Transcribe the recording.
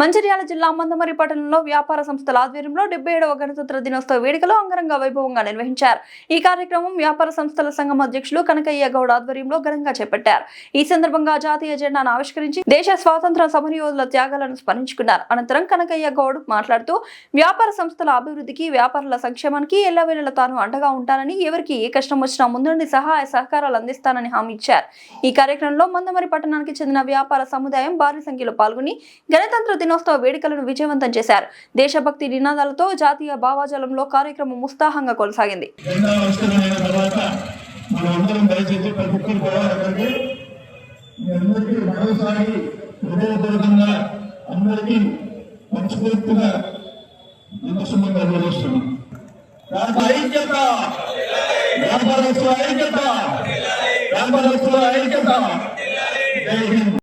మంచిర్యాల జిల్లా మందమరి పట్టణంలో వ్యాపార సంస్థల ఆధ్వర్యంలో 77వ గణతంత్ర దినోత్సవ వేడుకలు అంగరంగ వైభవంగా నిర్వహించారు. ఈ కార్యక్రమం వ్యాపార సంస్థల సంఘం అధ్యక్షులు కనకయ్య గౌడ్ ఆధ్వర్యంలో ఘనంగా చేపట్టారు. ఈ సందర్భంగా జాతీయ జెండాను ఆవిష్కరించి దేశ స్వాతంత్ర సమరయోధుల త్యాగాలను స్మరించుకున్నారు. అనంతరం కనకయ్య గౌడ్ మాట్లాడుతూ వ్యాపార సంస్థల అభివృద్ధికి, వ్యాపారుల సంక్షేమానికి ఎల్లవేళలా తాను అండగా ఉంటానని, ఎవరికి ఏ కష్టం వచ్చినా ముందుండి సహాయ సహకారాలు అందిస్తానని హామీ ఇచ్చారు. ఈ కార్యక్రమంలో మందమరి పట్టణానికి చెందిన వ్యాపార సముదాయం భారీ సంఖ్యలో పాల్గొని గణతంత్ర దినోత్సవ వేడుకలను విజయవంతం చేశారు. దేశభక్తి నినాదాలతో జాతీయ భావాజాలంలో కార్యక్రమం ఉత్సాహంగా కొనసాగింది.